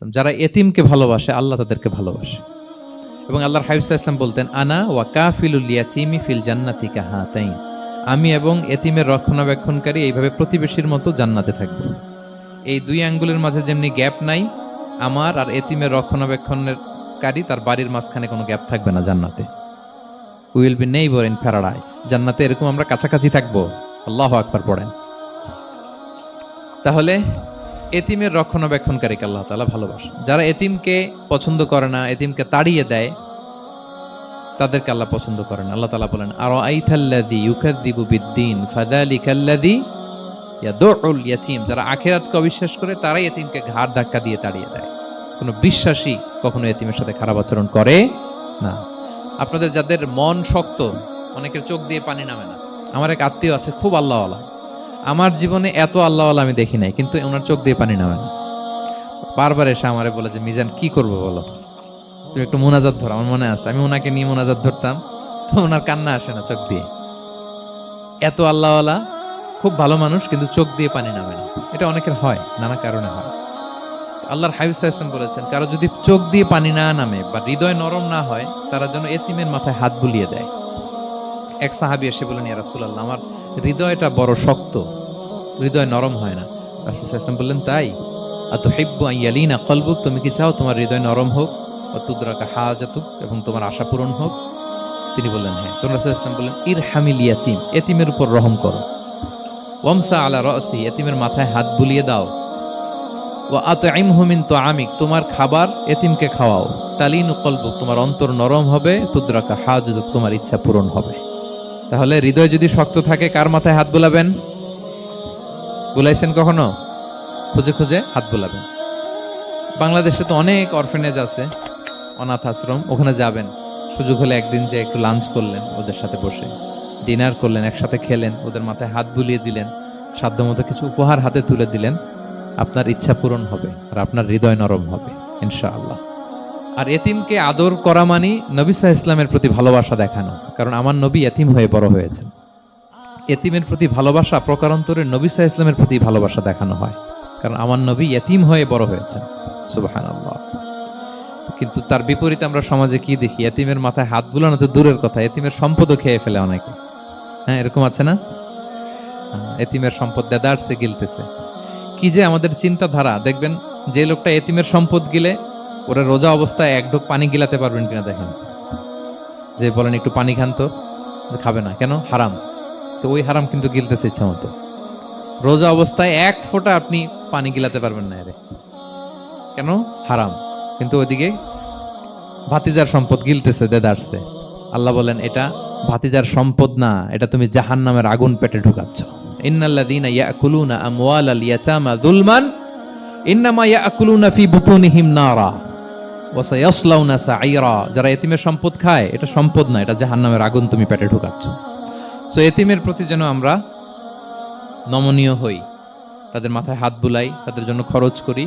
যারা এতিমকে ভালোবাসে আল্লাহ তাদেরকে ভালোবাসে। এবং আল্লাহর হাবিব সাল্লাল্লাহু আলাইহি ওয়াসাল্লাম বলতেন, আনা ওয়া কাফিলুল ইয়াতীমি ফিল জান্নাতি কাহাতাইন, আমি এবং এতিমের রক্ষণাবেক্ষণকারী এইভাবে প্রতিবেশীর মতো জান্নাতে থাকব। এই দুই আঙ্গুলের মাঝে যেমনি গ্যাপ নাই, আমার আর এতিমের রক্ষণাবেক্ষণের কারী তার বাড়ির মাঝখানে কোনো গ্যাপ থাকবে না জান্নাতে। We will be neighbour in paradise. জান্নাতে এরকম আমরা কাছাকাছি থাকবো। আল্লাহু আকবার পড়েন। তাহলে এতিমের রক্ষণাবেক্ষণকারীকে আল্লাহ তাআলা ভালোবাসেন। যারা এতিমকে পছন্দ করে না, এতিমকে তাড়িয়ে দেয়, তাদেরকে আল্লাহ পছন্দ করেন। আল্লাহ তাআলা বলেন, আরাআইতাল্লাযী ইউকাযযিবু বিদ্দীন ফাযালিকাল্লাযী ইয়াদুউল ইয়াতীম। যারা আখিরাতকে অবিশ্বাস করে তারাই এতিমকে ঘাড় ধাক্কা দিয়ে তাড়িয়ে দেয়। কোনো বিশ্বাসী কখনো এতিমের সাথে খারাপ আচরণ করে না। আপনাদের যাদের মন শক্ত, অনেকের চোখ দিয়ে পানি নামে না। আমার এক আত্মীয় আছে, খুব আল্লাহওয়ালা। আমার জীবনে এত আল্লাহওয়ালা আমি দেখি নাই, কিন্তু ওনার চোখ দিয়ে পানি নামে না। বারবার এসে আমারে বলে যে, মিজান কি করবো বলো, তুমি একটু মোনাজাত ধরো। আমার মনে আছে আমি ওনাকে নিয়ে মোনাজাত ধরতাম, তো ওনার কান্না আসে না চোখ দিয়ে। এত আল্লাহওয়ালা, খুব ভালো মানুষ, কিন্তু চোখ দিয়ে পানি নামে না। এটা অনেকের হয়, নানা কারণে হয়। আল্লাহর হাবিব সাল্লাল্লাহু আলাইহি ওয়াসাল্লাম বলেছেন, কারো যদি চোখ দিয়ে পানি না নামে বা হৃদয় নরম না হয়, তারা যেন এতিমের মাথায় হাত বুলিয়ে দেয়। এক সাহাবী এসে বলেন, ইয়া রাসূলুল্লাহ, আমার হৃদয়টা বড় শক্ত, হৃদয় নরম হয় না। রাসূল সাল্লাল্লাহু আলাইহি ওয়াসাল্লাম বললেন, তাই? আতুহিব্বু আন ইয়ালিনা কলবুক, তুমি কি চাও তোমার হৃদয় নরম হোক, ওয়া তুদরাকা হাজাতুক, এবং তোমার আশা পূরণ হোক? তিনি বললেন, হ্যাঁ। তো রাসূল সাল্লাল্লাহু আলাইহি ওয়াসাল্লাম বললেন, ইরহামিল ইয়াতীম, এতিমের উপর রহম করো। ওয়ামসা আলা রাসি, এতিমের মাথায় হাত বুলিয়ে দাও। ওয়া আতইমহু মিন তুআমিক, তোমার খাবার এতিমকে খাওয়াও। তালিনু কলবুক, তোমার অন্তর নরম হবে। তুদরাকা হাজাতুক, তোমার ইচ্ছা পূরণ হবে। তাহলে হৃদয় যদি শক্ত থাকে, কার মাথায় হাত বুলাবেন? বুলাইছেন কখনো? খুঁজে খুঁজে হাত বুলাবেন। বাংলাদেশে তো অনেক অরফেনেজ আছে, অনাথ আশ্রম, ওখানে যাবেন। সুযোগ হলে একদিন যে একটু লাঞ্চ করলেন ওদের সাথে বসে, ডিনার করলেন, একসাথে খেলেন, ওদের মাথায় হাত বুলিয়ে দিলেন, সাধ্যমতো কিছু উপহার হাতে তুলে দিলেন, আপনার ইচ্ছা পূরণ হবে আর আপনার হৃদয় নরম হবে ইনশাআল্লাহ। আর এতিমকে আদর করা মানে নবী সাল্লাল্লাহু আলাইহি ওয়াসাল্লামের প্রতি ভালোবাসা দেখানো। কারণ আমার নবী এতিম হয়ে বড় হয়েছেন। এতিমের প্রতি ভালোবাসা প্রকারান্তরে নবী সাল্লাল্লাহু আলাইহি ওয়াসাল্লামের প্রতি ভালোবাসা দেখানো হয়, কারণ আমার নবী এতিম হয়ে বড় হয়েছেন। সুবহানাল্লাহ। কিন্তু তার বিপরীতে আমরা সমাজে কি দেখি? এতিমের মাথায় হাত বুলানো তো দূরের কথা, এতিমের সম্পদও খেয়ে ফেলে অনেকে। হ্যাঁ, এরকম আছে না? এতিমের সম্পদ দেদারসে গিলতেছে। কি যে আমাদের চিন্তাধারা! দেখবেন যে লোকটা এতিমের সম্পদ গিলে, ওরা রোজা অবস্থায় এক ঢোক পানি গিলাতে পারবেন কিনা দেখেন। যে বলেন একটু পানি খান তো, খাবে না কেন? হারাম। তো ওই হারাম কিন্তু গিলতেছে ইচ্ছা মতো। রোজা অবস্থায় এক ফোঁটা আপনি পানি গিলাতে পারবেন না, এরে কেন? হারাম। কিন্তু ওইদিকে ভাতিজার সম্পদ গিলতেছে দেদারসে। আল্লাহ বলেন, এটা ভাতিজার সম্পদ না, এটা তুমি জাহান্নামের আগুন পেটে ঢুকাচ্ছ। ইন্নাল্লাযীনা ইয়াকুলুনা আমওয়ালাল ইয়াতামা যুলমান ইন্নামা ইয়াকুলুনা ফি বুতুনিহিম নারা ওয়া সায়াসলাউনা সাঈরা। যারা এতিমের সম্পদ খায়, এটা সম্পদ না, এটা জাহান্নামের আগুন তুমি পেটে ঢুকাচ্ছ। সো এতিমের প্রতি যেন আমরা নমনীয় হই, তাদের মাথায় হাত বুলাই, তাদের জন্য খরচ করি,